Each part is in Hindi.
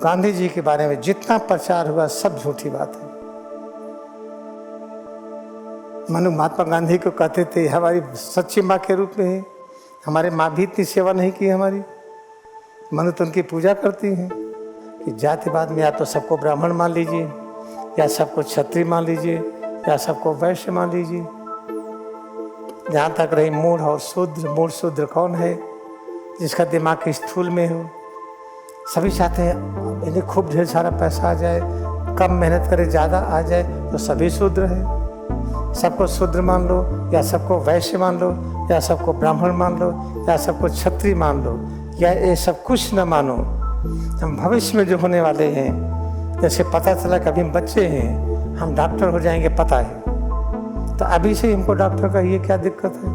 गांधी जी के बारे में जितना प्रचार हुआ सब झूठी बात है। मनु महात्मा गांधी को कहते थे हमारी सच्ची माँ के रूप में है, हमारे माँ भी इतनी सेवा नहीं की हमारी। मनु तो उनकी पूजा करती हैं कि जातिवाद में या तो सबको ब्राह्मण मान लीजिए, या सबको क्षत्रिय मान लीजिए, या सबको वैश्य मान लीजिए। जहाँ तक रही मूढ़ और शूद्र, मूढ़ शूद्र कौन है? जिसका दिमाग स्थूल में हो। सभी चाहते हैं इन्हें खूब ढेर सारा पैसा आ जाए, कम मेहनत करे ज़्यादा आ जाए, तो सभी शूद्र है। सबको शूद्र मान लो, या सबको वैश्य मान लो, या सबको ब्राह्मण मान लो, या सबको क्षत्रिय मान लो, या ये सब कुछ न मानो। हम भविष्य में जो होने वाले हैं, जैसे पता चला कि अभी हम बच्चे हैं, हम डॉक्टर हो जाएंगे पता है, तो अभी से हमको डॉक्टर का ये क्या दिक्कत है?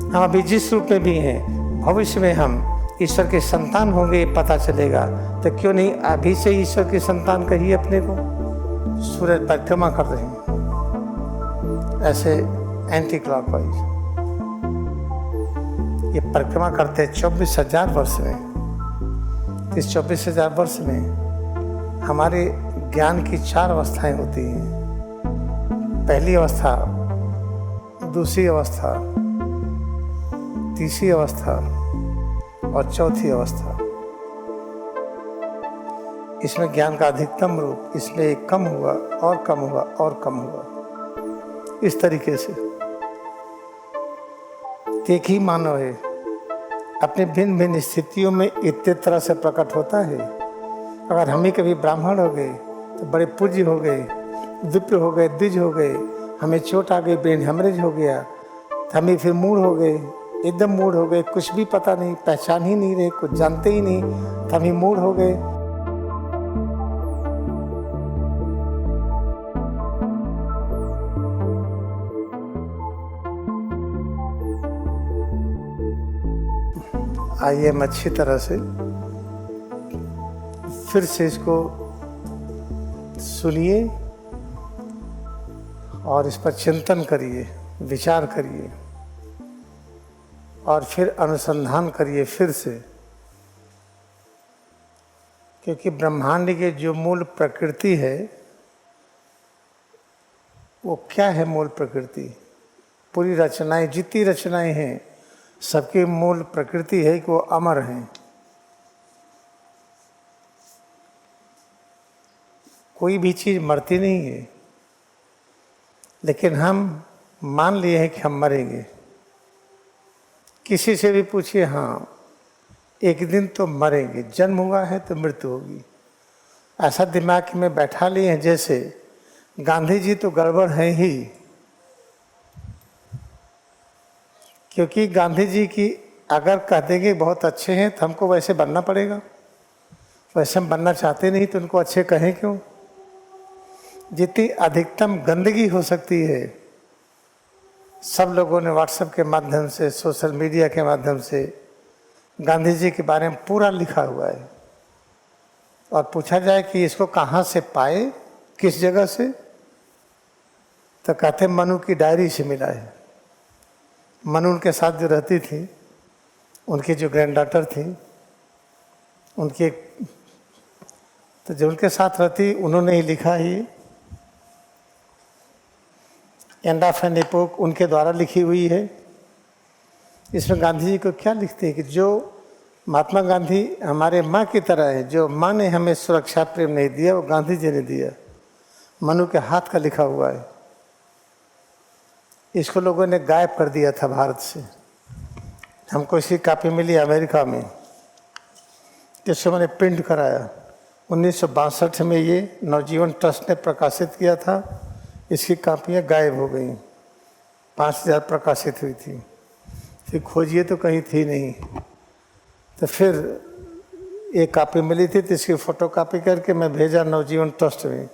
हम अभी जिस रूप में भी हैं, भविष्य में हम ईश्वर के संतान होंगे ये पता चलेगा, तो क्यों नहीं अभी से ईश्वर के संतान कहिए अपने को। सूरज परिक्रमा कर रहे हैं ऐसे एंटी क्लॉकवाइज, ये परिक्रमा करते 24,000 वर्ष में। इस 24,000 वर्ष में हमारे ज्ञान की 4 अवस्थाएं होती हैं। पहली अवस्था, दूसरी अवस्था, तीसरी अवस्था और चौथी अवस्था। इसमें ज्ञान का अधिकतम रूप, इसमें एक कम हुआ और कम हुआ और कम हुआ, इस तरीके से। एक ही मानव है, अपने भिन्न भिन्न स्थितियों में इतने तरह से प्रकट होता है। अगर हम ही कभी ब्राह्मण हो गए तो बड़े पूज्य हो गए, विप्र हो गए, द्विज हो गए, हमें चोट आ गई, ब्रेन हेमरेज हो गया, तो हम ही फिर मूढ़ हो गए, एकदम मूढ़ हो गए, कुछ भी पता नहीं, पहचान ही नहीं रहे, कुछ जानते ही नहीं, तो हम ही मूढ़ हो गए। आइए हम अच्छी तरह से फिर से इसको सुनिए और इस पर चिंतन करिए, विचार करिए और फिर अनुसंधान करिए फिर से। क्योंकि ब्रह्मांड की जो मूल प्रकृति है, वो क्या है? मूल प्रकृति, पूरी रचनाएं, जितनी रचनाएं हैं, सबकी मूल प्रकृति है कि वो अमर हैं। कोई भी चीज़ मरती नहीं है, लेकिन हम मान लिए हैं कि हम मरेंगे। किसी से भी पूछिए, हाँ एक दिन तो मरेंगे, जन्म हुआ है तो मृत्यु होगी। ऐसा दिमाग में बैठा लिए हैं जैसे गांधी जी तो गड़बड़ है ही। क्योंकि गांधी जी की अगर कह देंगे बहुत अच्छे हैं तो हमको वैसे बनना पड़ेगा। वैसे हम बनना चाहते नहीं तो उनको अच्छे कहें क्यों? जितनी अधिकतम गंदगी हो सकती है, सब लोगों ने व्हाट्सएप के माध्यम से, सोशल मीडिया के माध्यम से गांधी जी के बारे में पूरा लिखा हुआ है। और पूछा जाए कि इसको कहाँ से पाए, किस जगह से, तो कहते मनु की डायरी से मिला है। मनु उनके साथ जो रहती थी, उनकी जो ग्रैंड डॉटर थी, उनकी तो जो उनके साथ रहती, उन्होंने ही लिखा ही। एंड ऑफ एन एपोक उनके द्वारा लिखी हुई है। इसमें गांधी जी को क्या लिखते हैं कि जो महात्मा गांधी हमारे माँ की तरह है, जो माँ ने हमें सुरक्षा प्रेम नहीं दिया, वो गांधी जी ने दिया। मनु के हाथ का लिखा हुआ है। इसको लोगों ने गायब कर दिया था भारत से। हमको इसकी कापी मिली अमेरिका में, जिससे मैंने प्रिंट कराया। 1962 में ये नवजीवन ट्रस्ट ने प्रकाशित किया था। इसकी कापियाँ गायब हो गई। 5,000 प्रकाशित हुई थी, फिर खोजिए तो कहीं थी नहीं। तो फिर एक कापी मिली थी, तो इसकी फ़ोटो कापी करके मैं भेजा नवजीवन ट्रस्ट में।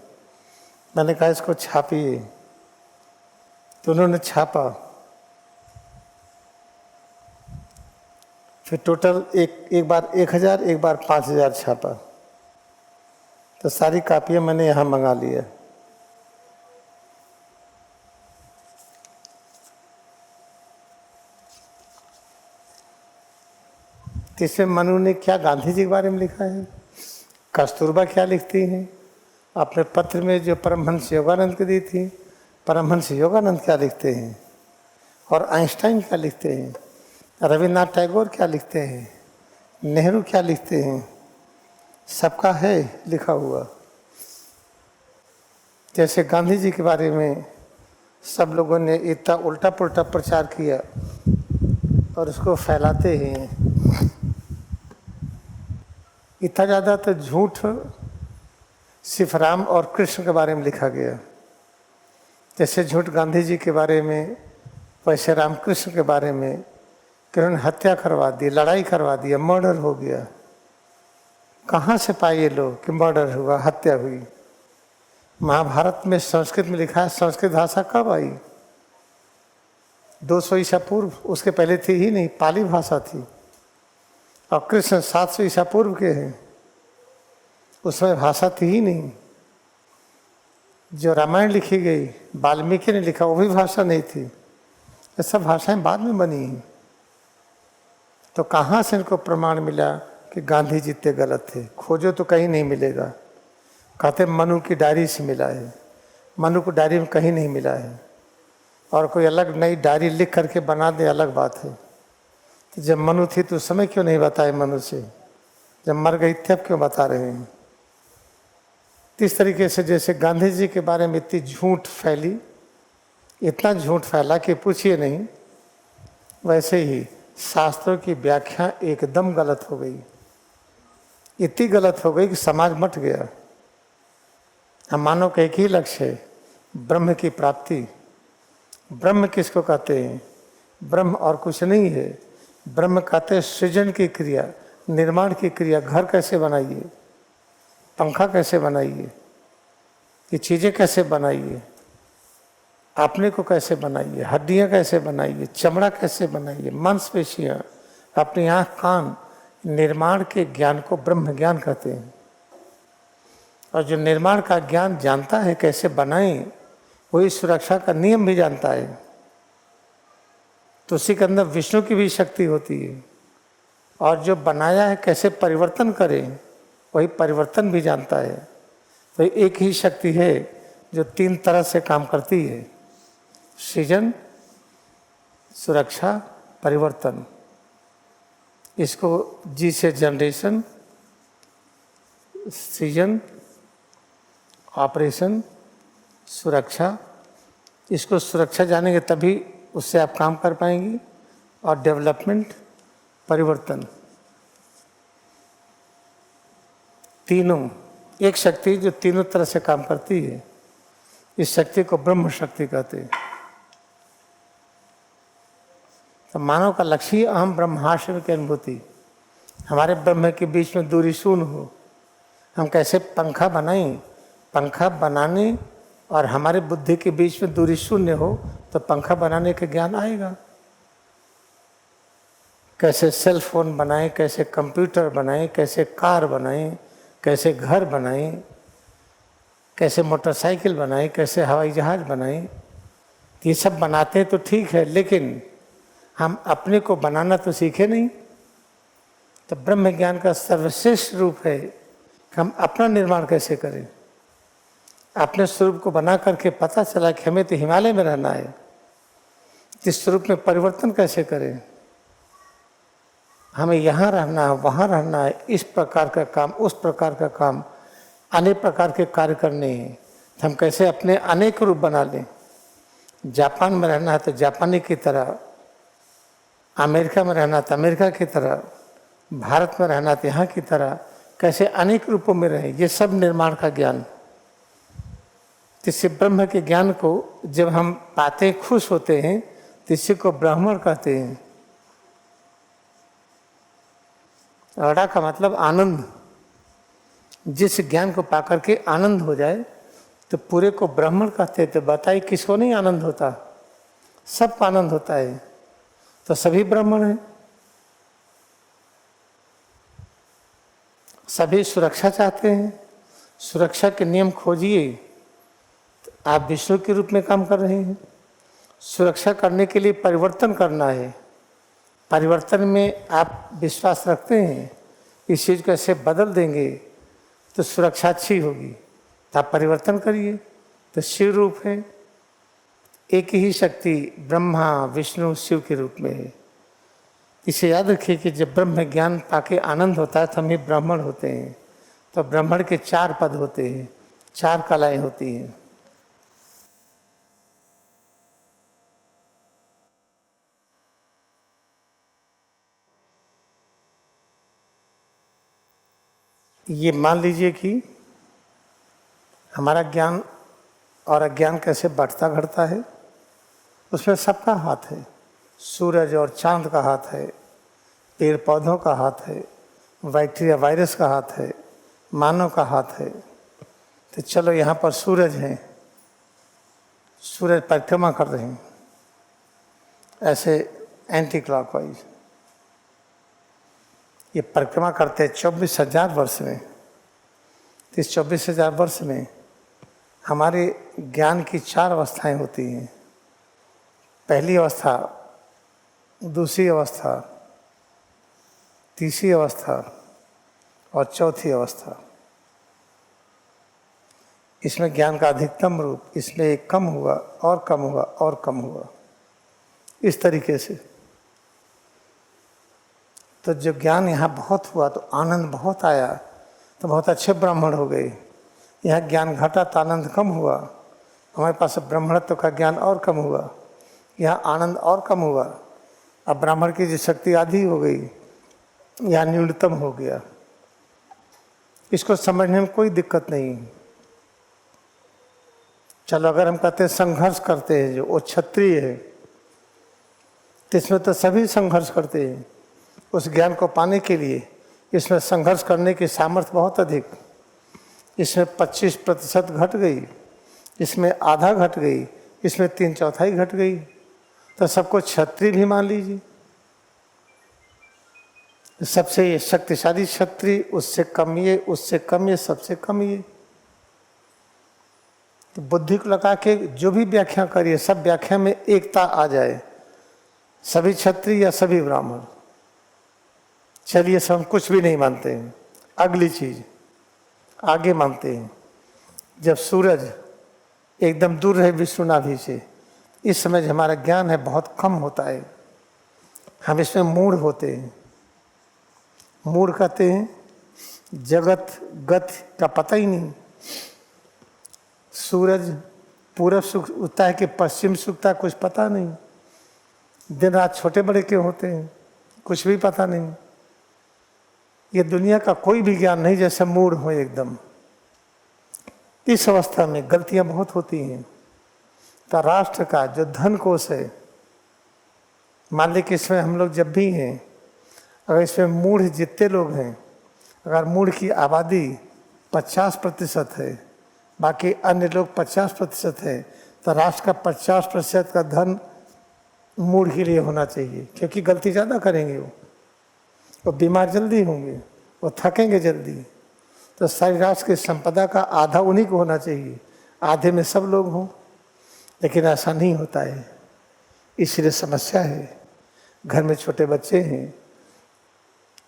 मैंने कहा इसको छापिए, तो उन्होंने छापा। फिर टोटल एक बार 1,000, एक बार 5,000 छापा। तो सारी कापियाँ मैंने यहाँ मंगा लिया। इसमें मनु ने क्या गांधी जी के बारे में लिखा है? कस्तूरबा क्या लिखती हैं अपने पत्र में जो परमहंस योगानंद को दी थी, परमहंस योगानंद क्या लिखते हैं, और आइंस्टाइन क्या लिखते हैं, रविन्द्रनाथ टैगोर क्या लिखते हैं, नेहरू क्या लिखते हैं, सबका है लिखा हुआ। जैसे गांधी जी के बारे में सब लोगों ने इतना उल्टा पुल्टा प्रचार किया और उसको फैलाते हैं। इतना ज़्यादा तो झूठ सिर्फ राम और कृष्ण के बारे में लिखा गया। जैसे झूठ गांधी जी के बारे में, वैसे रामकृष्ण के बारे में कि उन्होंने हत्या करवा दी, लड़ाई करवा दिया, मर्डर हो गया। कहाँ से पाए ये लोग कि मर्डर हुआ, हत्या हुई? महाभारत में संस्कृत में लिखा है। संस्कृत भाषा कब आई? 200 ईसा पूर्व, उसके पहले थी ही नहीं, पाली भाषा थी। और कृष्ण 700 ईसा पूर्व के हैं, उसमें भाषा थी ही नहीं। जो रामायण लिखी गई, वाल्मीकि ने लिखा, वो भी भाषा नहीं थी। ये सब भाषाएं बाद में बनी हैं। तो कहाँ से इनको प्रमाण मिला कि गांधी जी इतने गलत थे? खोजो तो कहीं नहीं मिलेगा। कहते मनु की डायरी से मिला है, मनु को डायरी में कहीं नहीं मिला है। और कोई अलग नई डायरी लिख करके बना दे, अलग बात है। तो जब मनु थी तो उस समय क्यों नहीं बताए मनु से? जब मर गई थे अब क्यों बता रहे हैं? इस तरीके से जैसे गांधी जी के बारे में इतनी झूठ फैली, इतना झूठ फैला कि पूछिए नहीं, वैसे ही शास्त्रों की व्याख्या एकदम गलत हो गई। इतनी गलत हो गई कि समाज मट गया। हम मानव का एक ही लक्ष्य है, ब्रह्म की प्राप्ति। ब्रह्म किसको कहते हैं? ब्रह्म और कुछ नहीं है। ब्रह्म कहते हैं सृजन की क्रिया, निर्माण की क्रिया। घर कैसे बनाइए, पंखा कैसे बनाइए, ये चीज़ें कैसे बनाइए, अपने को कैसे बनाइए, हड्डियाँ कैसे बनाइए, चमड़ा कैसे बनाइए, मांसपेशियाँ, अपनी आँख कान, निर्माण के ज्ञान को ब्रह्म ज्ञान कहते हैं। और जो निर्माण का ज्ञान जानता है कैसे बनाएं, वही सुरक्षा का नियम भी जानता है। तो उसी के अंदर विष्णु की भी शक्ति होती है। और जो बनाया है कैसे परिवर्तन करें, वही परिवर्तन भी जानता है। तो एक ही शक्ति है जो 3 तरह से काम करती है: सृजन, सुरक्षा, परिवर्तन। इसको जी से जनरेशन, सृजन, ऑपरेशन, सुरक्षा। इसको सुरक्षा जानेंगे तभी उससे आप काम कर पाएंगे। और डेवलपमेंट, परिवर्तन, तीनों एक शक्ति जो तीनों तरह से काम करती है। इस शक्ति को ब्रह्म शक्ति कहते हैं। तो मानव का लक्ष्य ही अहम ब्रह्मास्मि की अनुभूति। हमारे ब्रह्म के बीच में दूरी शून्य हो। हम कैसे पंखा बनाएं, पंखा बनाने और हमारे बुद्धि के बीच में दूरी शून्य हो तो पंखा बनाने का ज्ञान आएगा। कैसे सेल फोन बनाएं, कैसे कंप्यूटर बनाएं, कैसे कार बनाएं, कैसे घर बनाएं, कैसे मोटरसाइकिल बनाएं, कैसे हवाई जहाज बनाएं। ये सब बनाते हैं तो ठीक है, लेकिन हम अपने को बनाना तो सीखे नहीं। तो ब्रह्म ज्ञान का सर्वश्रेष्ठ रूप है कि हम अपना निर्माण कैसे करें। अपने स्वरूप को बना करके पता चला कि हमें तो हिमालय में रहना है, इस स्वरूप में परिवर्तन कैसे करें। हमें यहाँ रहना है, वहाँ रहना है, इस प्रकार का काम, उस प्रकार का काम, अनेक प्रकार के कार्य करने हैं। तो हम कैसे अपने अनेक रूप बना लें। जापान में रहना है तो जापानी की तरह, अमेरिका में रहना तो अमेरिका की तरह, भारत में रहना तो यहाँ की तरह, कैसे अनेक रूपों में रहें। ये सब निर्माण का ज्ञान। इससे ब्रह्म के ज्ञान को जब हम पाते खुश होते हैं तो इसी को ब्राह्मण कहते हैं। अड़ा का मतलब आनंद। जिस ज्ञान को पाकर के आनंद हो जाए तो पूरे को ब्राह्मण कहते हैं। तो बताइए किसको नहीं आनंद होता? सबको आनंद होता है। तो सभी ब्राह्मण हैं। सभी सुरक्षा चाहते हैं। सुरक्षा के नियम खोजिए। आप विष्णु के रूप में काम कर रहे हैं। सुरक्षा करने के लिए परिवर्तन करना है। परिवर्तन में आप विश्वास रखते हैं, इस चीज़ को ऐसे बदल देंगे तो सुरक्षा अच्छी होगी, तो आप परिवर्तन करिए। तो शिव रूप है, एक ही शक्ति ब्रह्मा विष्णु शिव के रूप में है। इसे याद रखिए कि जब ब्रह्म ज्ञान पाके आनंद होता है तो हम ही ब्राह्मण होते हैं। तो ब्राह्मण के 4 पद होते हैं, 4 कलाएं होती हैं। ये मान लीजिए कि हमारा ज्ञान और अज्ञान कैसे बढ़ता घटता है, उसमें सबका हाथ है। सूरज और चांद का हाथ है, पेड़ पौधों का हाथ है, बैक्टीरिया वायरस का हाथ है, मानव का हाथ है। तो चलो यहाँ पर सूरज है, सूरज परिक्रमा कर रहे हैं ऐसे एंटी क्लॉकवाइज। ये परिक्रमा करते हैं 24,000 वर्ष में। तो इस 24,000 वर्ष में हमारे ज्ञान की 4 अवस्थाएं होती हैं। पहली अवस्था, दूसरी अवस्था, तीसरी अवस्था और चौथी अवस्था। इसमें ज्ञान का अधिकतम रूप, इसमें एक कम हुआ और कम हुआ और कम हुआ, इस तरीके से। तो जो ज्ञान यहाँ बहुत हुआ तो आनंद बहुत आया, तो बहुत अच्छे ब्राह्मण हो गए। यहाँ ज्ञान घटा तो आनंद कम हुआ, हमारे पास ब्राह्मणत्व का ज्ञान और कम हुआ, यहाँ आनंद और कम हुआ। अब ब्राह्मण की जो शक्ति आधी हो गई, यहाँ न्यूनतम हो गया। इसको समझने में कोई दिक्कत नहीं। चलो अगर हम कहते हैं संघर्ष करते हैं, जो वो क्षत्रिय है, तो इसमें तो सभी संघर्ष करते हैं उस ज्ञान को पाने के लिए। इसमें संघर्ष करने की सामर्थ्य बहुत अधिक। इसमें 25% घट गई, इसमें आधा घट गई, इसमें 3/4 घट गई, तो सबको क्षत्रिय भी मान लीजिए। सबसे शक्तिशाली क्षत्रिय, उससे कम ये, उससे कम ये, सबसे कम ये। तो बुद्धि को लगा के जो भी व्याख्या करिए, सब व्याख्या में एकता आ जाए, सभी क्षत्रिय या सभी ब्राह्मण। चलिए सब हम कुछ भी नहीं मानते हैं। अगली चीज आगे मानते हैं, जब सूरज एकदम दूर रहे विष्णु नाभि से, इस समय हमारा ज्ञान है बहुत कम होता है, हम इसमें मूढ़ होते हैं। मूढ़ कहते हैं जगत गति का पता ही नहीं। सूरज पूरब उगता है कि पश्चिम सूखता है, कुछ पता नहीं। दिन रात छोटे बड़े क्यों होते हैं, कुछ भी पता नहीं। ये दुनिया का कोई भी ज्ञान नहीं, जैसे मूढ़ हो एकदम। इस अवस्था में गलतियां बहुत होती हैं। तो राष्ट्र का जो धन कोष है, मान ली कि इसमें हम लोग जब भी हैं, अगर इसमें मूढ़ जितने लोग हैं, अगर मूढ़ की आबादी 50% है, बाकी अन्य लोग 50% है, तो राष्ट्र का 50% का धन मूढ़ के लिए होना चाहिए। क्योंकि गलती ज़्यादा करेंगे वो बीमार जल्दी होंगे, वो थकेंगे जल्दी। तो सारी राष्ट्र की संपदा का आधा उन्हीं को होना चाहिए, आधे में सब लोग हों। लेकिन ऐसा नहीं होता है, इसलिए समस्या है। घर में छोटे बच्चे हैं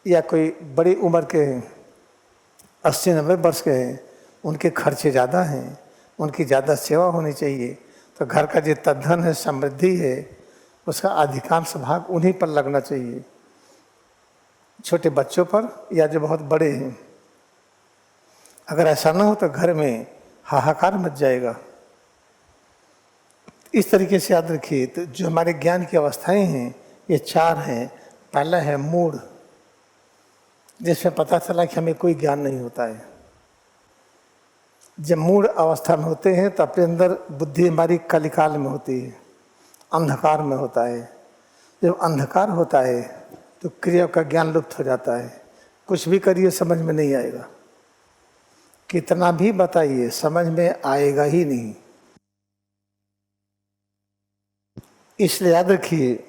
या कोई बड़ी उम्र के हैं, 80-90 वर्ष के हैं, उनके खर्चे ज़्यादा हैं, उनकी ज़्यादा सेवा होनी चाहिए। तो घर का जितना धन है, समृद्धि है, उसका अधिकांश भाग उन्हीं पर लगना चाहिए, छोटे बच्चों पर या जो बहुत बड़े हैं। अगर ऐसा ना हो तो घर में हाहाकार मच जाएगा। इस तरीके से याद रखिए। तो जो हमारे ज्ञान की अवस्थाएं हैं, ये 4 हैं। पहला है मूढ़, जिसमें पता चला कि हमें कोई ज्ञान नहीं होता है। जब मूढ़ अवस्था में होते हैं तो अपने अंदर बुद्धि हमारी कलिकाल में होती है, अंधकार में होता है। जब अंधकार होता है तो क्रिया का ज्ञान लुप्त हो जाता है, कुछ भी करिए समझ में नहीं आएगा, कितना भी बताइए समझ में आएगा ही नहीं। इसलिए याद रखिए,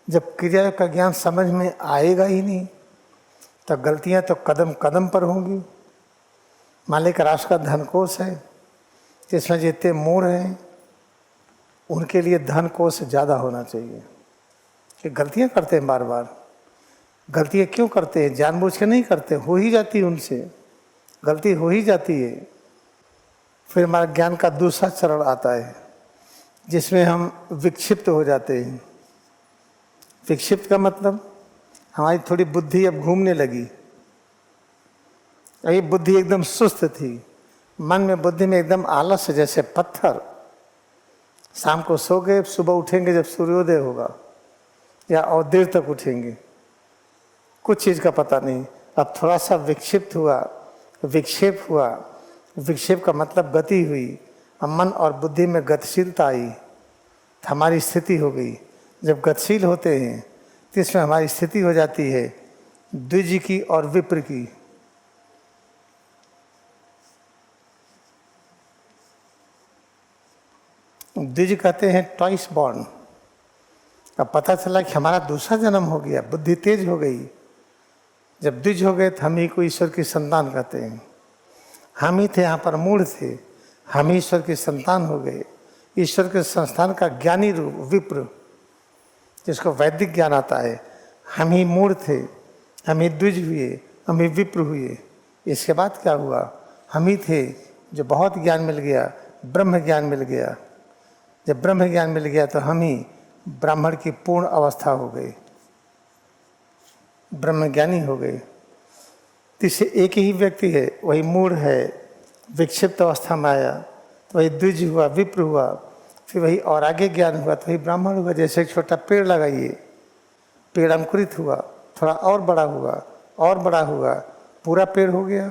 जब क्रिया का ज्ञान समझ में आएगा ही नहीं तो गलतियां तो कदम कदम पर होंगी। मालिक राष्ट्र का धन कोष है, जिसमें जितने मूढ़ हैं उनके लिए धन कोष ज़्यादा होना चाहिए। कि गलतियां करते हैं, बार बार गलतियां क्यों करते हैं, जानबूझ के नहीं करते, हो ही जाती है उनसे। गलती हो ही जाती है। फिर हमारा ज्ञान का दूसरा चरण आता है जिसमें हम विक्षिप्त हो जाते हैं। विक्षिप्त का मतलब हमारी थोड़ी बुद्धि अब घूमने लगी। ये बुद्धि एकदम सुस्त थी, मन में बुद्धि में एकदम आलस है, जैसे पत्थर। शाम को सो गए, सुबह उठेंगे जब सूर्योदय होगा या और देर तक उठेंगे, कुछ चीज़ का पता नहीं। अब थोड़ा सा विक्षिप्त हुआ, विक्षेप हुआ। विक्षेप का मतलब गति हुई। अब मन और बुद्धि में गतिशीलता आई तो हमारी स्थिति हो गई। जब गतिशील होते हैं तो इसमें हमारी स्थिति हो जाती है द्विज की और विप्र की। द्विज कहते हैं ट्वाइस बॉर्न। अब पता चला कि हमारा दूसरा जन्म हो गया, बुद्धि तेज हो गई। जब द्विज हो गए तो हम ही को ईश्वर की संतान कहते हैं। हम ही थे यहाँ पर मूढ़ थे, हम ही ईश्वर की संतान हो गए। ईश्वर के संस्थान का ज्ञानी रूप विप्र, जिसको वैदिक ज्ञान आता है, हम ही मूढ़ थे, हम ही द्विज हुए, हम ही विप्र हुए। इसके बाद क्या हुआ? हम ही थे जो बहुत ज्ञान मिल गया, ब्रह्म ज्ञान मिल गया। जब ब्रह्म ज्ञान मिल गया तो हम ही ब्राह्मण की पूर्ण अवस्था हो गई, ब्रह्म ज्ञानी हो गए। इससे एक ही व्यक्ति है, वही मूढ़ है, विक्षिप्त अवस्था में आया तो वही द्विज हुआ, विप्र हुआ, फिर वही और आगे ज्ञान हुआ तो वही ब्राह्मण हुआ। जैसे एक छोटा पेड़ लगाइए, पेड़ अंकुरित हुआ, थोड़ा और बड़ा हुआ, और बड़ा हुआ, पूरा पेड़ हो गया।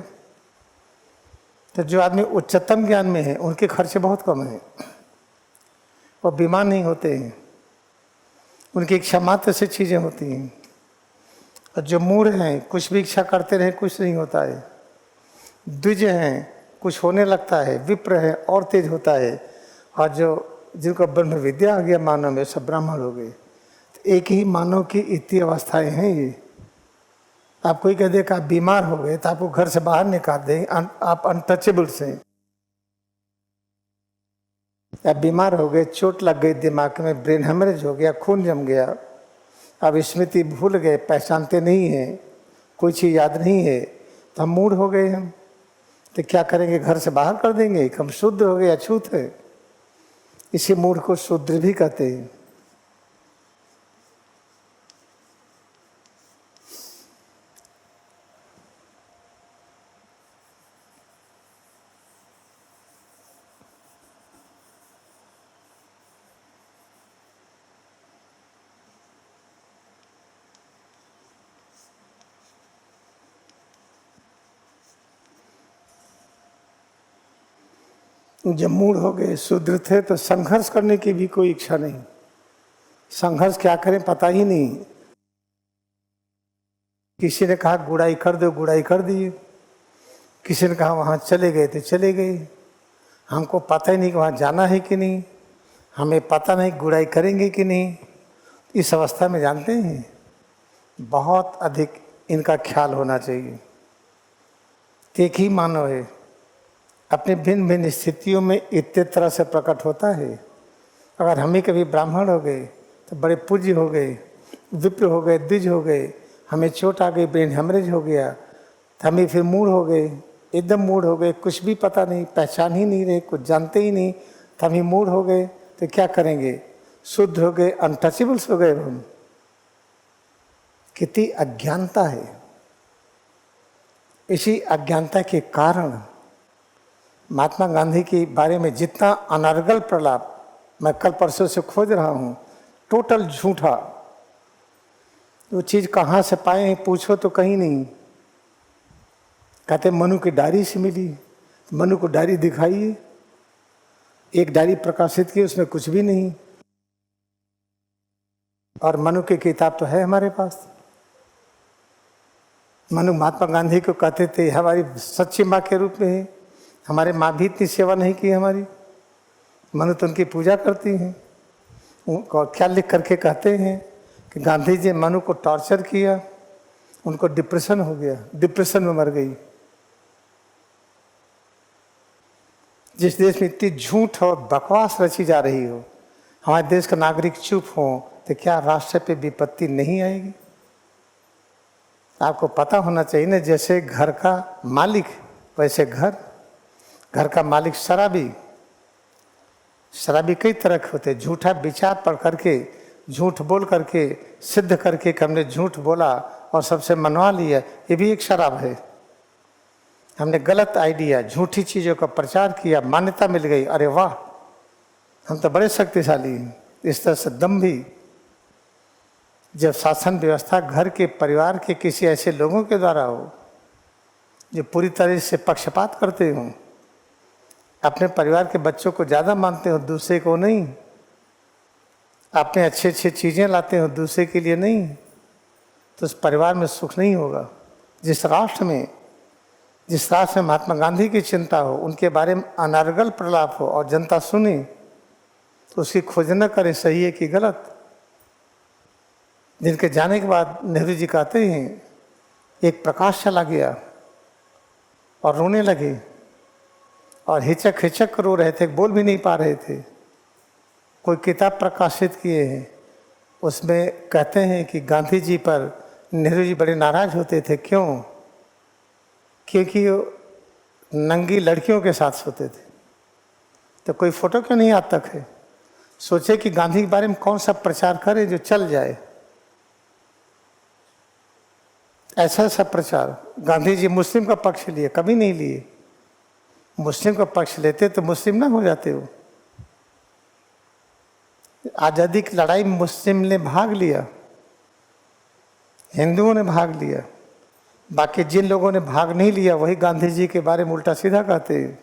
तो जो आदमी उच्चतम ज्ञान में है उनके खर्चे बहुत कम हैं, वो बीमार नहीं होते हैं, उनकी इच्छा मात्र से चीज़ें होती हैं। और जो मूढ़ हैं कुछ भी इच्छा करते रहे कुछ नहीं होता है। द्विज हैं कुछ होने लगता है, विप्र है और तेज होता है। और जो जिनको ब्रह्म विद्या आ गया मानव में, सब ब्राह्मण हो गए। तो एक ही मानव की इतनी अवस्थाएं हैं ये। आप कोई कह दे कि आप बीमार हो गए तो आपको घर से बाहर निकाल देंगे, आप अनटचेबल्स हैं। आप बीमार हो गए, चोट लग गई दिमाग में, ब्रेन हेमरेज हो गया, खून जम गया, अब स्मृति भूल गए, पहचानते नहीं हैं, कोई चीज़ याद नहीं है, तो हम मूढ़ हो गए। हम तो क्या करेंगे? घर से बाहर कर देंगे। हम शुद्ध हो गए, अछूत है। इसी मूढ़ को शूद्र भी कहते हैं। जब मूढ़ हो गए, शूद्र थे, तो संघर्ष करने की भी कोई इच्छा नहीं। संघर्ष क्या करें पता ही नहीं। किसी ने कहा गुड़ाई कर दो, गुड़ाई कर दिए। किसी ने कहा वहाँ चले गए तो चले गए। हमको पता ही नहीं कि वहाँ जाना है कि नहीं, हमें पता नहीं गुड़ाई करेंगे कि नहीं। इस अवस्था में जानते हैं बहुत अधिक इनका ख्याल होना चाहिए। एक ही मानव है, अपने भिन्न भिन्न स्थितियों में इतने तरह से प्रकट होता है। अगर हम ही कभी ब्राह्मण हो गए तो बड़े पूज्य हो गए, विप्र हो गए, द्विज हो गए, हमें चोट आ गई, ब्रेन हेमरेज हो गया, तो हम ही फिर मूढ़ हो गए, एकदम मूढ़ हो गए, कुछ भी पता नहीं, पहचान ही नहीं रहे, कुछ जानते ही नहीं, तो हम ही मूढ़ हो गए। तो क्या करेंगे? शुद्ध हो गए, अनटचेबल्स हो गए हम। कितनी अज्ञानता है। इसी अज्ञानता के कारण महात्मा गांधी के बारे में जितना अनर्गल प्रलाप मैं कल परसों से खोज रहा हूँ, टोटल झूठा। वो चीज़ कहाँ से पाए हैं पूछो तो कहीं नहीं। कहते मनु की डायरी से मिली, मनु को डायरी दिखाइए, एक डायरी प्रकाशित की, उसमें कुछ भी नहीं। और मनु की किताब तो है हमारे पास। मनु महात्मा गांधी को कहते थे हमारी सच्ची माँ के रूप में है, हमारे माँ भी इतनी सेवा नहीं की हमारी। मनु तो उनकी पूजा करती हैं। उनको क्या लिख करके कहते हैं कि गांधी जी मनु को टॉर्चर किया, उनको डिप्रेशन हो गया, डिप्रेशन में मर गई। जिस देश में इतनी झूठ और बकवास रची जा रही हो, हमारे देश का नागरिक चुप हो, तो क्या राष्ट्र पे विपत्ति नहीं आएगी? आपको पता होना चाहिए ना, जैसे घर का मालिक वैसे घर का मालिक शराबी कई तरह के होते हैं। झूठा विचार पढ़ करके, झूठ बोल करके, सिद्ध करके कि हमने झूठ बोला और सबसे मनवा लिया, ये भी एक शराब है। हमने गलत आइडिया, झूठी चीज़ों का प्रचार किया, मान्यता मिल गई, अरे वाह हम तो बड़े शक्तिशाली हैं। इस तरह से दम भी, जब शासन व्यवस्था घर के परिवार के किसी ऐसे लोगों के द्वारा हो जो पूरी तरह से पक्षपात करते हों, अपने परिवार के बच्चों को ज़्यादा मानते हो, दूसरे को नहीं, अपने अच्छे चीज़ें लाते हो, दूसरे के लिए नहीं, तो उस परिवार में सुख नहीं होगा। जिस राष्ट्र में महात्मा गांधी की चिंता हो, उनके बारे में अनर्गल प्रलाप हो और जनता सुने, तो उसकी खोज न करे सही है कि गलत। जिनके जाने के बाद नेहरू जी कहते हैं एक प्रकाश चला गया और रोने लगे और हिचक रो रहे थे, बोल भी नहीं पा रहे थे। कोई किताब प्रकाशित किए हैं, उसमें कहते हैं कि गांधी जी पर नेहरू जी बड़े नाराज होते थे। क्यों? क्योंकि वो नंगी लड़कियों के साथ सोते थे। तो कोई फोटो क्यों नहीं आज तक है? सोचे कि गांधी के बारे में कौन सा प्रचार करे जो चल जाए। ऐसा प्रचार गांधी जी मुस्लिम का पक्ष लिए, कभी नहीं लिए। मुस्लिम का पक्ष लेते तो मुस्लिम ना हो जाते हो। आज़ादी की लड़ाई में मुस्लिम ने भाग लिया, हिंदुओं ने भाग लिया। बाकी जिन लोगों ने भाग नहीं लिया वही गांधी जी के बारे में उल्टा सीधा कहते हैं।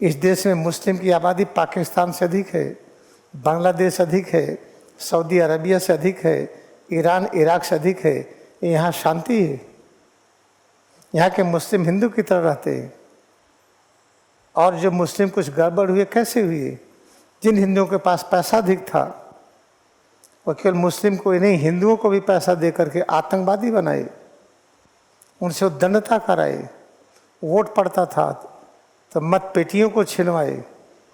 इस देश में मुस्लिम की आबादी पाकिस्तान से अधिक है, बांग्लादेश अधिक है, सऊदी अरबिया से अधिक है, ईरान इराक से अधिक है। यहाँ शांति है। यहाँ के मुस्लिम हिंदू की तरह रहते हैं। और जो मुस्लिम कुछ गड़बड़ हुए, कैसे हुए? जिन हिंदुओं के पास पैसा अधिक था वो केवल मुस्लिम को ही नहीं, हिंदुओं को भी पैसा दे करके आतंकवादी बनाए, उनसे उद्दंडता कराए। वोट पड़ता था तो मत पेटियों को छिलवाए,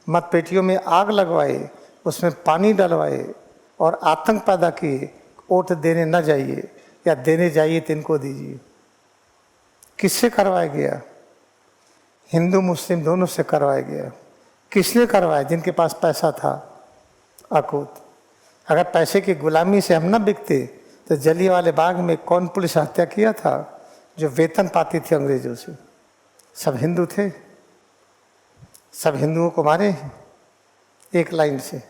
मत पेटियों में आग लगवाए, उसमें पानी डलवाए और आतंक पैदा किए। वोट देने न जाइए, या देने जाइए तो इनको दीजिए। किससे करवाया गया? हिंदू मुस्लिम दोनों से करवाया गया। किसने करवाया? जिनके पास पैसा था, अकूत। अगर पैसे की गुलामी से हम न बिकते तो जलियांवाला बाग में कौन पुलिस हत्या किया था जो वेतन पाती थी अंग्रेजों से? सब हिंदू थे। सब हिंदुओं को मारे एक लाइन से।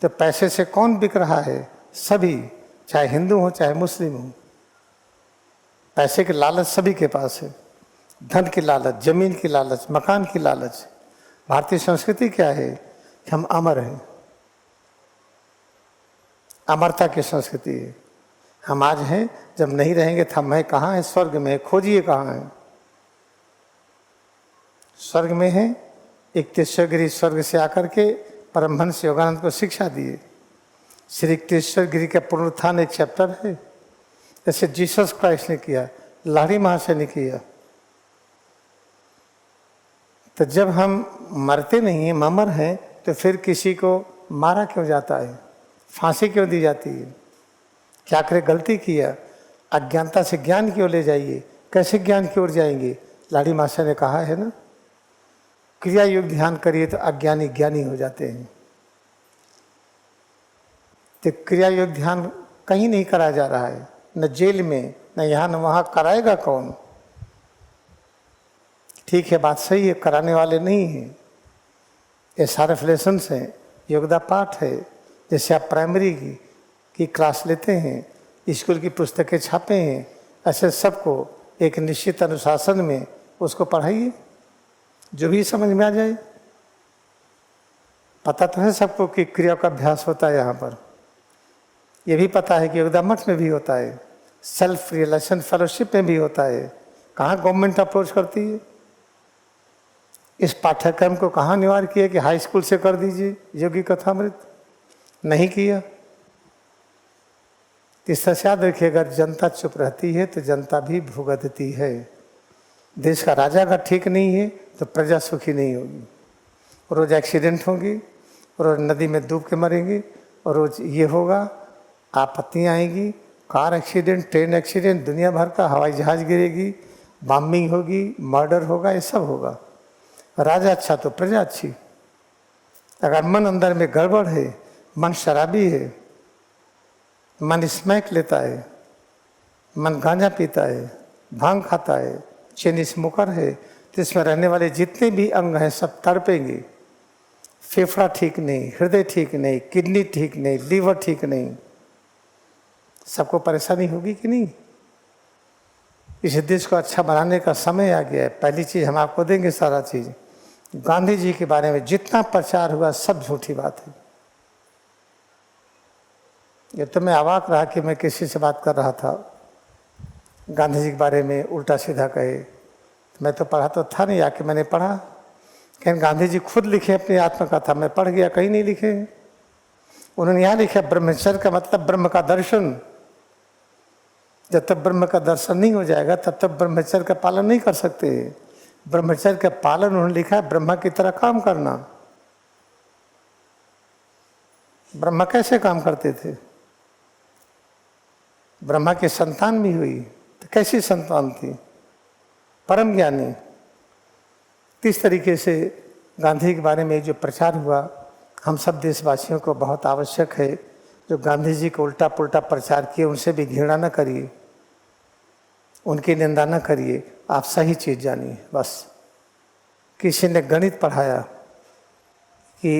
तो पैसे से कौन बिक रहा है? सभी, चाहे हिंदू हो चाहे मुस्लिम हो। पैसे की लालच सभी के पास है। धन की लालच, जमीन की लालच, मकान की लालच। भारतीय संस्कृति क्या है कि हम अमर हैं, अमरता की संस्कृति है। हम आज हैं, जब नहीं रहेंगे तो हम हैं कहाँ है? स्वर्ग में है। खोजिए कहाँ है? स्वर्ग में है। इक्तेश्वर गिरी स्वर्ग से आकर के परमहंस योगानंद को शिक्षा दिए। श्री इक्तेश्वर गिरी का पुनरुत्थान एक चैप्टर है, जैसे जीसस क्राइस्ट ने किया, लाहिड़ी महाशय ने किया। तो जब हम मरते नहीं हैं, अमर हैं, तो फिर किसी को मारा क्यों जाता है? फांसी क्यों दी जाती है? क्या करे? गलती किया, अज्ञानता से ज्ञान की ओर ले जाइए। कैसे ज्ञान की ओर जाएंगे? लाहिड़ी महाशय ने कहा है ना, क्रिया योग ध्यान करिए तो अज्ञानी ज्ञानी हो जाते हैं। तो क्रिया योग ध्यान कहीं नहीं कराया जा रहा है, न जेल में, न यहाँ न वहाँ। कराएगा कौन? ठीक है, बात सही है, कराने वाले नहीं हैं। ये सारे लेसन्स हैं, योगदा पाठ है। जैसे आप प्राइमरी की क्लास लेते हैं, स्कूल की पुस्तकें छापे हैं, ऐसे सबको एक निश्चित अनुशासन में उसको पढ़ाइए, जो भी समझ में आ जाए। पता तो है सबको कि क्रिया का अभ्यास होता है यहाँ पर। ये भी पता है कि योगदा मठ में भी होता है, सेल्फ रियलाइजेशन फेलोशिप में भी होता है। कहाँ गवर्नमेंट अप्रोच करती है? इस पाठ्यक्रम को कहाँ निवार किया कि हाई स्कूल से कर दीजिए योगी कथामृत? नहीं किया। इस तरह से याद रखिए, अगर जनता चुप रहती है तो जनता भी भुगतती है। देश का राजा अगर ठीक नहीं है तो प्रजा सुखी नहीं होगी। रोज एक्सीडेंट होंगी, रोज नदी में डूब के मरेंगे, और रोज ये होगा, आपत्तियाँ आएंगी, कार एक्सीडेंट, ट्रेन एक्सीडेंट, दुनिया भर का, हवाई जहाज गिरेगी, बॉम्बिंग होगी, मर्डर होगा, ये सब होगा। राजा अच्छा तो प्रजा अच्छी। अगर मन अंदर में गड़बड़ है, मन शराबी है, मन स्मैक लेता है, मन गांजा पीता है, भांग खाता है, चेन स्मोकर है, तो इसमें रहने वाले जितने भी अंग हैं सब तड़पेंगे। फेफड़ा ठीक नहीं, हृदय ठीक नहीं, किडनी ठीक नहीं, लीवर ठीक नहीं, सबको परेशानी होगी कि नहीं। इस देश को अच्छा बनाने का समय आ गया है। पहली चीज़ हम आपको देंगे सारा चीज़। गांधी जी के बारे में जितना प्रचार हुआ सब झूठी बात है। ये तो मैं अवाक रहा कि मैं किसी से बात कर रहा था, गांधी जी के बारे में उल्टा सीधा कहे। मैं तो पढ़ा तो था नहीं, आके मैंने पढ़ा। कहीं गांधी जी खुद लिखे अपनी आत्मकथा, मैं पढ़ गया, कहीं नहीं लिखे। उन्होंने यहाँ लिखा ब्रह्मचर्य का मतलब ब्रह्म का दर्शन। जब तक ब्रह्म का दर्शन नहीं हो जाएगा तब तक ब्रह्मचर्य का पालन नहीं कर सकते। ब्रह्मचर्य का पालन उन्होंने लिखा है ब्रह्मा की तरह काम करना। ब्रह्मा कैसे काम करते थे? ब्रह्मा की संतान भी हुई तो कैसी संतान थी? परम ज्ञानी। किस तरीके से गांधी के बारे में जो प्रचार हुआ, हम सब देशवासियों को बहुत आवश्यक है। जो गांधी जी को उल्टा पुल्टा प्रचार किए उनसे भी घृणा न करिए, उनकी निंदा न करिए, आप सही चीज़ जानिए। बस किसी ने गणित पढ़ाया कि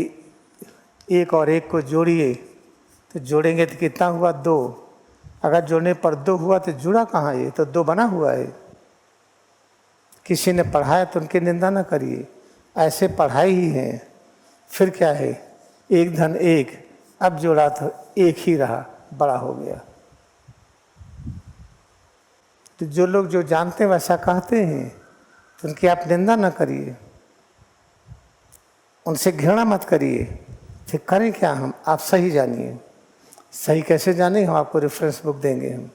1 और 1 को जोड़िए, तो जोड़ेंगे तो कितना हुआ? 2। अगर जोड़ने पर 2 हुआ तो जुड़ा कहाँ? ये तो 2 बना हुआ है। किसी ने पढ़ाया तो उनकी निंदा न करिए, ऐसे पढ़ाई ही है। फिर क्या है? 1 धन 1, अब जोड़ा तो 1 ही रहा, बड़ा हो गया। तो जो लोग जो जानते हैं वैसा कहते हैं, तो उनकी आप निंदा न करिए, उनसे घृणा मत करिए। फिर करें क्या हम? आप सही जानिए। सही कैसे जाने? हम आपको रेफरेंस बुक देंगे। हम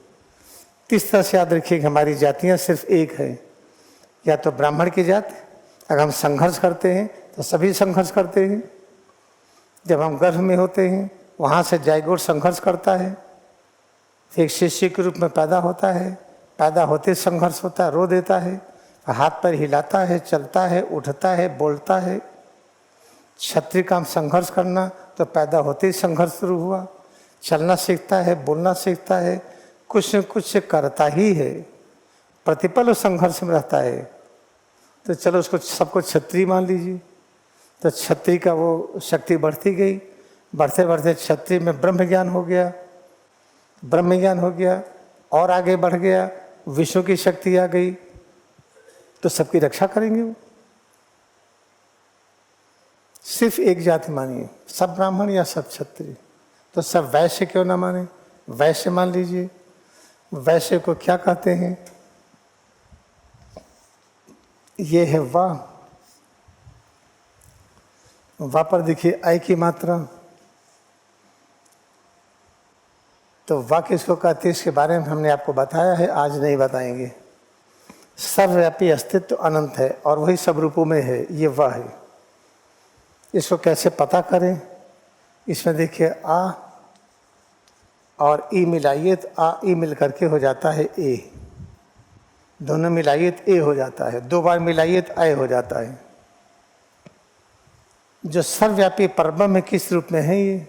किस तरह से याद रखिए कि हमारी जातियाँ सिर्फ एक है, या तो ब्राह्मण की जात। अगर हम संघर्ष करते हैं तो सभी संघर्ष करते हैं। जब हम गर्भ में होते हैं वहाँ से जायगोट संघर्ष करता है, फिर एक शिष्य के रूप में पैदा होता है। पैदा होते संघर्ष होता है, रो देता है, हाथ पैर हिलाता है, चलता है, उठता है, बोलता है। क्षत्रिय का संघर्ष करना तो पैदा होते ही संघर्ष शुरू हुआ। चलना सीखता है, बोलना सीखता है, कुछ न कुछ करता ही है, प्रतिपल संघर्ष में रहता है। तो चलो उसको सबको क्षत्रिय मान लीजिए। तो क्षत्रिय का वो शक्ति बढ़ती गई, बढ़ते बढ़ते क्षत्रिय में ब्रह्म ज्ञान हो गया, ब्रह्म ज्ञान हो गया और आगे बढ़ गया, विष्णु की शक्ति आ गई, तो सबकी रक्षा करेंगे वो। सिर्फ एक जाति मानिए, सब ब्राह्मण या सब क्षत्रिय। तो सब वैश्य क्यों ना माने? वैश्य मान लीजिए। वैश्य को क्या कहते हैं? ये है वाह। वाह पर देखिए आई की मात्रा। तो वाह किसको कहते हैं इसके बारे में हमने आपको बताया है, आज नहीं बताएंगे। सर्वव्यापी अस्तित्व अनंत है और वही सब रूपों में है, ये वाह है। इसको कैसे पता करें? इसमें देखिए आ और ई मिलाइए तो आ ई मिल करके हो जाता है ए। दोनों मिलाइए तो ए हो जाता है, 2 बार मिलाइए तो आय हो जाता है। जो सर्वव्यापी परब्रह्म में किस रूप में है? ये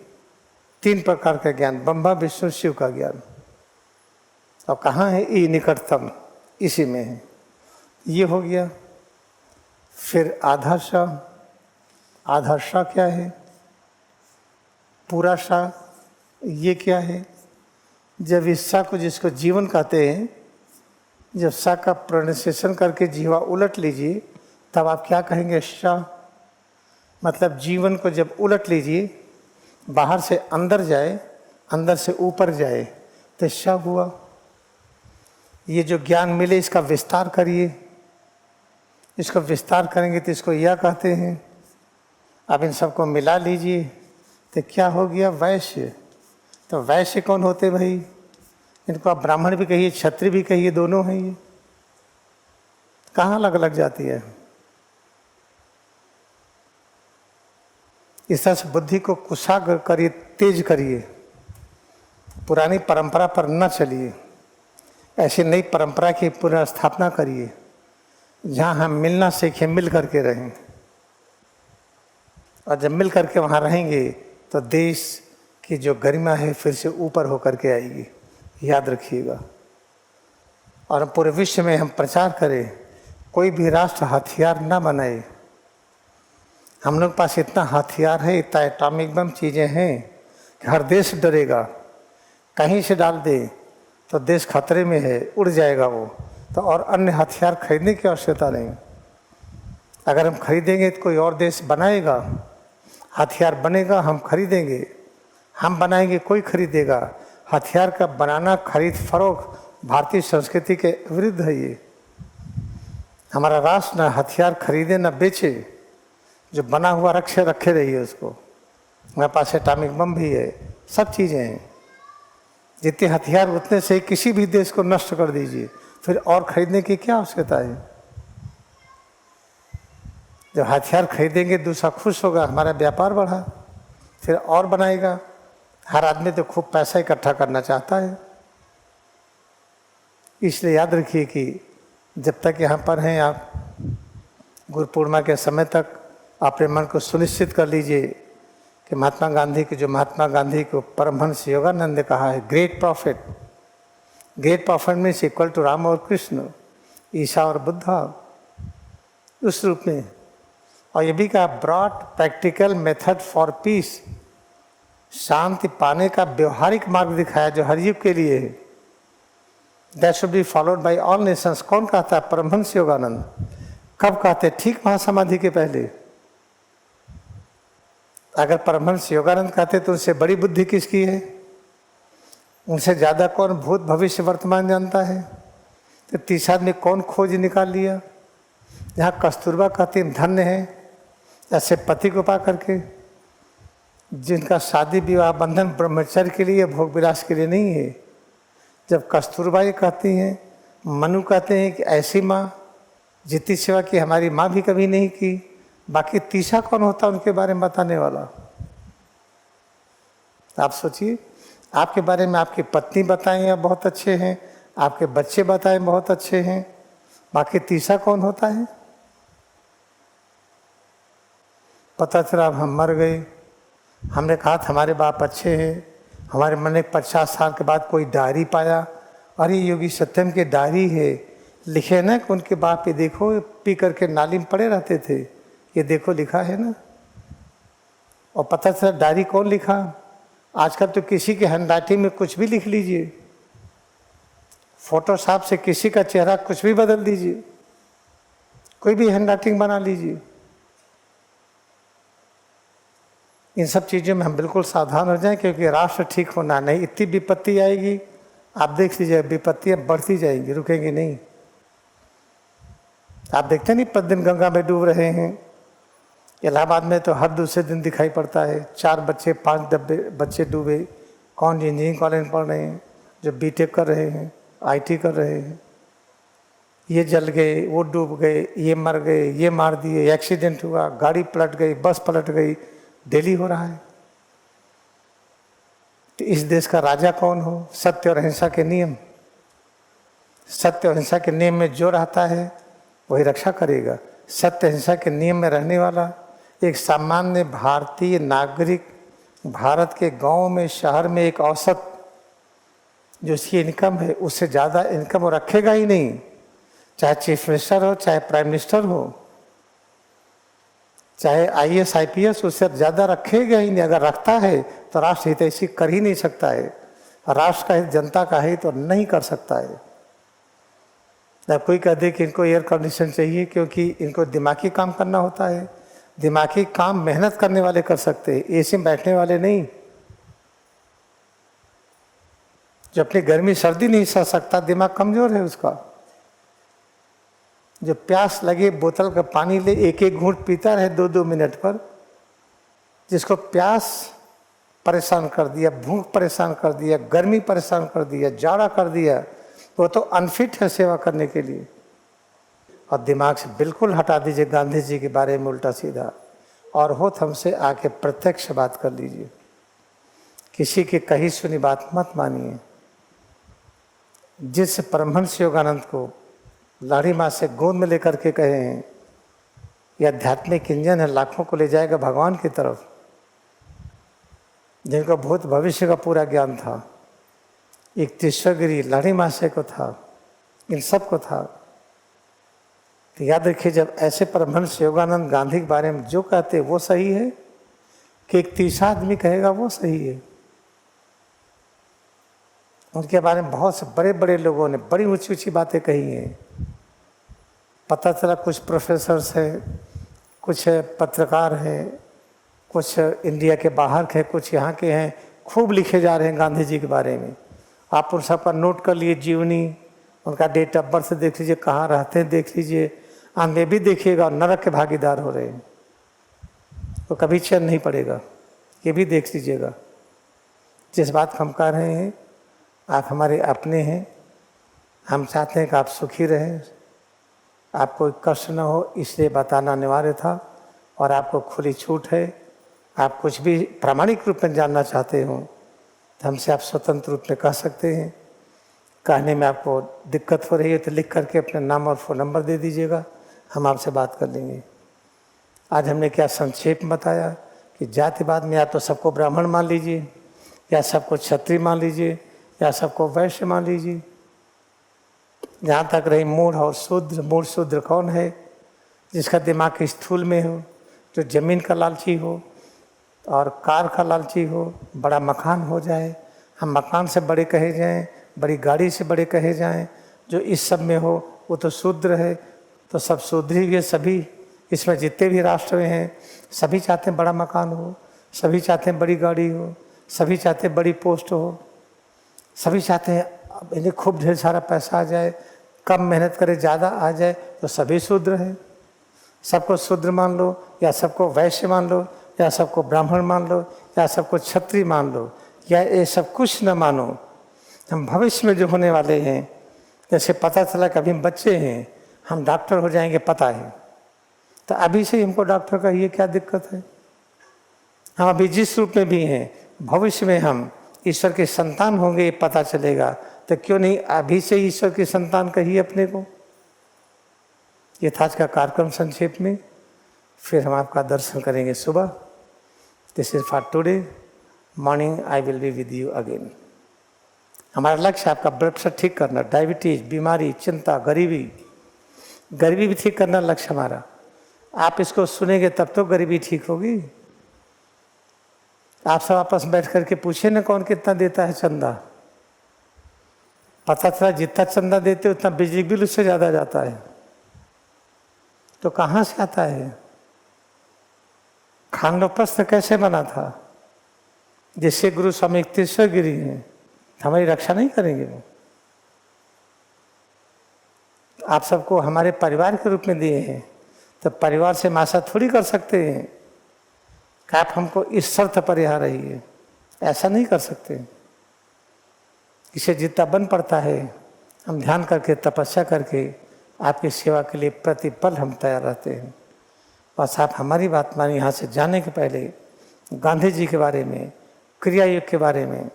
3 प्रकार का ज्ञान, ब्रह्मा विष्णु शिव का ज्ञान। और कहाँ है? ई निकटतम, इसी में है। ये हो गया। फिर आधाशा। आधाशा क्या है? पूरा शा, ये क्या है? जब इस सा को जिसको जीवन कहते हैं, जब सा का प्रोनाउंसिएशन करके जीवा उलट लीजिए तब आप क्या कहेंगे? शा। मतलब जीवन को जब उलट लीजिए, बाहर से अंदर जाए, अंदर से ऊपर जाए, तो शा हुआ। ये जो ज्ञान मिले इसका विस्तार करिए। इसको विस्तार करेंगे तो इसको यह कहते हैं। अब इन सबको मिला लीजिए तो क्या हो गया? वैश्य। तो वैश्य कौन होते भाई? इनको आप ब्राह्मण भी कहिए, क्षत्रिय भी कहिए, दोनों हैं। ये कहाँ अलग अलग जाती है? इस तरह से बुद्धि को कुशाग्र करिए, तेज करिए। पुरानी परंपरा पर न चलिए, ऐसी नई परंपरा की पुनर्स्थापना करिए। जहाँ हम मिलना सीखें, मिल करके रहें, और जब मिल करके वहाँ रहेंगे तो देश की जो गरिमा है फिर से ऊपर होकर के आएगी, याद रखिएगा। और पूरे विश्व में हम प्रचार करें, कोई भी राष्ट्र हथियार ना बनाए। हम लोग पास इतना हथियार है, इतना एटॉमिक बम चीज़ें हैं कि हर देश डरेगा, कहीं से डाल दे तो देश खतरे में है, उड़ जाएगा वो। तो और अन्य हथियार खरीदने की आवश्यकता नहीं। अगर हम खरीदेंगे तो कोई और देश बनाएगा, हथियार बनेगा, हम खरीदेंगे, हम बनाएंगे, कोई खरीदेगा। हथियार का बनाना, खरीद फरोख्त भारतीय संस्कृति के विरुद्ध है। ये हमारा राष्ट्र ना हथियार खरीदे ना बेचे, जो बना हुआ रखे रहिए उसको। हमारे पास एटॉमिक बम भी है, सब चीज़ें हैं। जितने हथियार उतने से किसी भी देश को नष्ट कर दीजिए, फिर और खरीदने की क्या आवश्यकता है। जब हथियार खरीदेंगे दूसरा खुश होगा, हमारा व्यापार बढ़ा, फिर और बनाएगा। हर आदमी तो खूब पैसा इकट्ठा करना चाहता है। इसलिए याद रखिए कि जब तक यहाँ पर हैं आप, गुरु पूर्णिमा के समय तक अपने मन को सुनिश्चित कर लीजिए कि महात्मा गांधी को परमहंस योगानंद ने कहा है, great profit means equal to Ram और कृष्ण, ईसा और बुद्धा, उस रूप में। और ये भी कहा, broad practical method for peace, शांति पाने का व्यवहारिक मार्ग दिखाया जो हर युग के लिए है। That should be followed by all Nations. कौन कहता है? परमहंस योगानंद। कब कहते? ठीक महासमाधि के पहले। अगर परमहंस योगानंद कहते तो उनसे बड़ी बुद्धि किसकी है? उनसे ज़्यादा कौन भूत भविष्य वर्तमान जानता है? तो 30 आदमी कौन खोज निकाल लिया? जहाँ कस्तूरबा कहती धन्य है ऐसे पति को पा करके, जिनका शादी विवाह बंधन ब्रह्मचर्य के लिए, भोग विलास के लिए नहीं है। जब कस्तूरबा ये कहती हैं, मनु कहते हैं कि ऐसी माँ जितनी सेवा की हमारी माँ भी कभी नहीं की, बाकी तीसरा कौन होता उनके बारे में बताने वाला? आप सोचिए, आपके बारे में आपकी पत्नी बताएं या बहुत अच्छे हैं, आपके बच्चे बताएं बहुत अच्छे हैं, बाकी तीसरा कौन होता है? पता चला अब हम मर गए, हमने कहा था हमारे बाप अच्छे हैं, हमारे मन में 50 साल के बाद कोई डायरी पाया, अरे योगी सत्यम की डायरी है, लिखे ना कि उनके बाप ये देखो पी करके नाली में पड़े रहते थे, ये देखो लिखा है ना। और पता चला डायरी कौन लिखा? आजकल तो किसी के हैंडराइटिंग में कुछ भी लिख लीजिए, फोटोशॉप से किसी का चेहरा कुछ भी बदल दीजिए, कोई भी हैंडराइटिंग बना लीजिए। इन सब चीज़ों में हम बिल्कुल सावधान हो जाएं, क्योंकि राष्ट्र ठीक होना नहीं, इतनी विपत्ति आएगी, आप देख लीजिए विपत्तियाँ बढ़ती जाएंगी, रुकेंगी नहीं। आप देखते नहीं प्रतिदिन गंगा में डूब रहे हैं। इलाहाबाद में तो हर दूसरे दिन दिखाई पड़ता है, 4 बच्चे 5 बच्चे डूबे। कौन इंजीनियरिंग कॉलेज में पढ़ रहे हैं, जो बीटेक कर रहे हैं, आईटी कर रहे हैं, ये जल गए, वो डूब गए, ये मर गए, ये मार दिए, एक्सीडेंट हुआ, गाड़ी पलट गई, बस पलट गई, डेली हो रहा है। तो इस देश का राजा कौन हो? सत्य और अहिंसा के नियम। सत्य और अहिंसा के नियम में जो रहता है वही रक्षा करेगा। सत्य अहिंसा के नियम में रहने वाला एक सामान्य भारतीय नागरिक भारत के गांव में, शहर में एक औसत जो इसकी इनकम है उससे ज़्यादा इनकम वो रखेगा ही नहीं, चाहे चीफ मिनिस्टर हो, चाहे प्राइम मिनिस्टर हो, चाहे IAS IPS, उससे ज़्यादा रखेगा ही नहीं। अगर रखता है तो राष्ट्र हित ऐसी कर ही नहीं सकता है। राष्ट्र का हित, जनता का हित तो नहीं कर सकता है। जब कोई कह दे कि इनको एयर कंडीशन चाहिए क्योंकि इनको दिमागी काम करना होता है, दिमागी काम मेहनत करने वाले कर सकते हैं, एसी में बैठने वाले नहीं। जो अपनी गर्मी सर्दी नहीं सह सकता, दिमाग कमजोर है उसका। जो प्यास लगे बोतल का पानी ले, एक एक घूंट पीता रहे 2-2 मिनट पर, जिसको प्यास परेशान कर दिया, भूख परेशान कर दिया, गर्मी परेशान कर दिया, जाड़ा कर दिया, वो तो अनफिट है सेवा करने के लिए। और दिमाग से बिल्कुल हटा दीजिए गांधी जी के बारे में उल्टा सीधा, और हो तो हमसे आके प्रत्यक्ष बात कर लीजिए। किसी की कही सुनी बात मत मानिए। जिस परमहंस योगानंद को लाड़ी माँ से गोद में लेकर के कहे हैं, ये आध्यात्मिक इंजन है, लाखों को ले जाएगा भगवान की तरफ, जिनको भूत भविष्य का पूरा ज्ञान था। एक तीश्वरगिरी लाड़ी माँ से को था, इन सब को था। तो याद रखिए, जब ऐसे परमहंस योगानंद गांधी के बारे में जो कहते वो सही है कि एक तीसरा आदमी कहेगा वो सही है? उनके बारे में बहुत से बड़े बड़े लोगों ने बड़ी ऊंची ऊंची बातें कही हैं। पता चला कुछ प्रोफेसर्स हैं, कुछ पत्रकार हैं, कुछ इंडिया के बाहर के, कुछ यहाँ के हैं, खूब लिखे जा रहे हैं गांधी जी के बारे में। आप उन सब का नोट कर लिए, जीवनी, उनका डेट ऑफ बर्थ देख लीजिए, कहाँ रहते हैं देख लीजिए, आगे भी देखिएगा, और नरक के भागीदार हो रहे हैं, तो कभी चैन नहीं पड़ेगा। ये भी देख लीजिएगा। जिस बात हम कह रहे हैं, आप हमारे अपने हैं, हम चाहते हैं कि आप सुखी रहें, आपको कोई कष्ट न हो, इसलिए बताना अनिवार्य था। और आपको खुली छूट है, आप कुछ भी प्रामाणिक रूप में जानना चाहते हो तो हमसे आप स्वतंत्र रूप में कह सकते हैं। कहने में आपको दिक्कत हो रही है तो लिख करके अपना नाम और फ़ोन नंबर दे दीजिएगा, हम आपसे बात कर लेंगे। आज हमने क्या संक्षेप में बताया कि जातिवाद में या तो सबको ब्राह्मण मान लीजिए, या सबको क्षत्रिय मान लीजिए, या सबको वैश्य मान लीजिए। जहाँ तक रही मूढ़ और शूद्र, मूढ़ शूद्र कौन है? जिसका दिमाग स्थूल में हो, जो जमीन का लालची हो और कार का लालची हो, बड़ा मकान हो जाए, हम मकान से बड़े कहे जाएं, बड़ी गाड़ी से बड़े कहे जाएं, जो इस सब में हो वो तो शूद्र है। तो सब शूद्र ही ये सभी, इसमें जितने भी राष्ट्र में हैं सभी चाहते हैं बड़ा मकान हो, सभी चाहते हैं बड़ी गाड़ी हो, सभी चाहते हैं बड़ी पोस्ट हो, सभी चाहते हैं इन्हें खूब ढेर सारा पैसा आ जाए, कम मेहनत करे ज़्यादा आ जाए। तो सभी शूद्र हैं। सबको शूद्र मान लो, या सबको वैश्य मान लो, या सबको ब्राह्मण मान लो, या सबको क्षत्रिय मान लो, या ये सब कुछ न मानो। हम भविष्य में जो होने वाले हैं, जैसे पता चला कि अभी बच्चे हैं, हम डॉक्टर हो जाएंगे पता है, तो अभी से ही हमको डॉक्टर का ये क्या दिक्कत है? हम अभी जिस रूप में भी हैं, भविष्य में हम ईश्वर के संतान होंगे ये पता चलेगा, तो क्यों नहीं अभी से ईश्वर के संतान कहिए अपने को। ये था आज का कार्यक्रम संक्षेप में। फिर हम आपका दर्शन करेंगे सुबह। This is for today morning, I will be with you again. हमारा लक्ष्य आपका ब्लड प्रेशर ठीक करना, डायबिटीज, बीमारी, चिंता, गरीबी भी ठीक करना लक्ष्य हमारा। आप इसको सुनेंगे तब तो गरीबी ठीक होगी। आप सब आपस में बैठ करके पूछे ना कौन कितना देता है चंदा। पता चला जितना चंदा देते उतना बिजली बिल उससे ज़्यादा जाता है। तो कहाँ से आता है? खांडोप्रस्थ कैसे बना था? जिससे गुरु स्वामी तीश्वरगिरी हैं, हमारी रक्षा नहीं करेंगे वो। आप सबको हमारे परिवार के रूप में दिए हैं, तो परिवार से मासा थोड़ी कर सकते हैं कि आप हमको इस शर्त पर यहाँ रहिए, ऐसा नहीं कर सकते। इसे जितना बन पड़ता है हम ध्यान करके, तपस्या करके आपकी सेवा के लिए प्रतिपल हम तैयार रहते हैं। बस आप हमारी बात मानिए। यहाँ से जाने के पहले गांधी जी के बारे में, क्रिया युग के बारे में,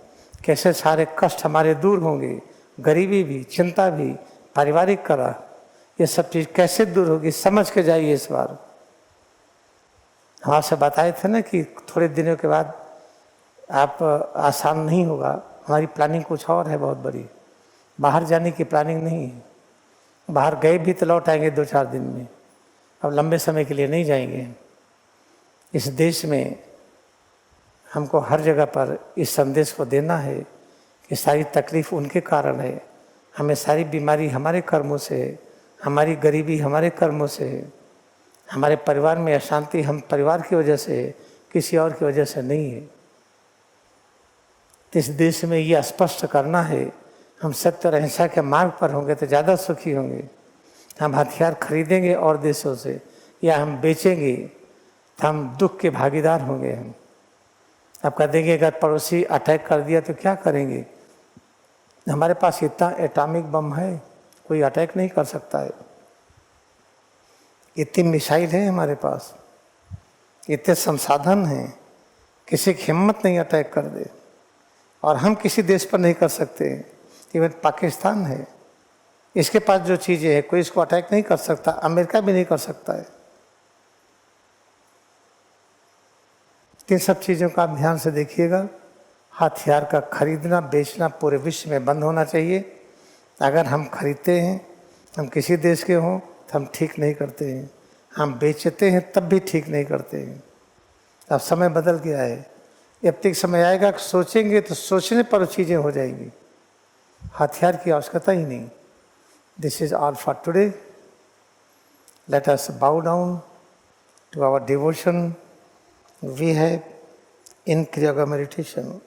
कैसे सारे कष्ट हमारे दूर होंगे, गरीबी भी, चिंता भी, पारिवारिक कलह, ये सब चीज़ कैसे दूर होगी समझ के जाइए इस बार। हम आपसे बताए थे ना कि थोड़े दिनों के बाद आप आसान नहीं होगा। हमारी प्लानिंग कुछ और है, बहुत बड़ी। बाहर जाने की प्लानिंग नहीं है। बाहर गए भी तो लौट आएंगे 2-4 दिन में, अब लंबे समय के लिए नहीं जाएंगे। इस देश में हमको हर जगह पर इस संदेश को देना है कि सारी तकलीफ उनके कारण है, हमें सारी बीमारी हमारे कर्मों से है, हमारी गरीबी हमारे कर्मों से है, हमारे परिवार में अशांति हम परिवार की वजह से है, किसी और की वजह से नहीं है। इस देश में ये स्पष्ट करना है, हम सत्य और अहिंसा के मार्ग पर होंगे तो ज़्यादा सुखी होंगे। हम हथियार खरीदेंगे और देशों से या हम बेचेंगे तो हम दुख के भागीदार होंगे। हम अब कह देंगे अगर पड़ोसी अटैक कर दिया तो क्या करेंगे? हमारे पास इतना एटॉमिक बम है, कोई अटैक नहीं कर सकता है। इतनी मिसाइल है हमारे पास, इतने संसाधन हैं, किसी की हिम्मत नहीं अटैक कर दे। और हम किसी देश पर नहीं कर सकते। इवन पाकिस्तान है, इसके पास जो चीज़ें हैं कोई इसको अटैक नहीं कर सकता, अमेरिका भी नहीं कर सकता है। इन सब चीज़ों का आप ध्यान से देखिएगा। हथियार का खरीदना बेचना पूरे विश्व में बंद होना चाहिए। अगर हम खरीदते हैं, हम किसी देश के हों, तो हम ठीक नहीं करते हैं। हम बेचते हैं तब भी ठीक नहीं करते हैं। अब समय बदल गया है। अब तक समय आएगा कि सोचेंगे तो सोचने पर चीज़ें हो जाएंगी। हथियार की आवश्यकता ही नहीं। This is all for today. Let us bow down to our devotion we have in Kriya yoga meditation.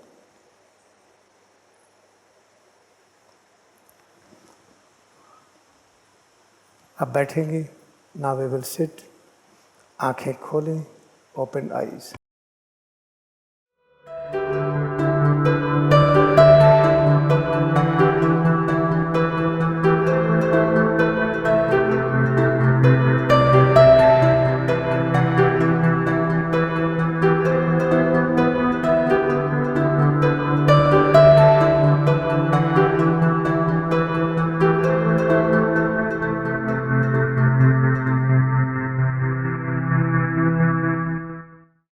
अब बैठेंगे। Now we will sit. आंखें खोलें, ओपन आईज।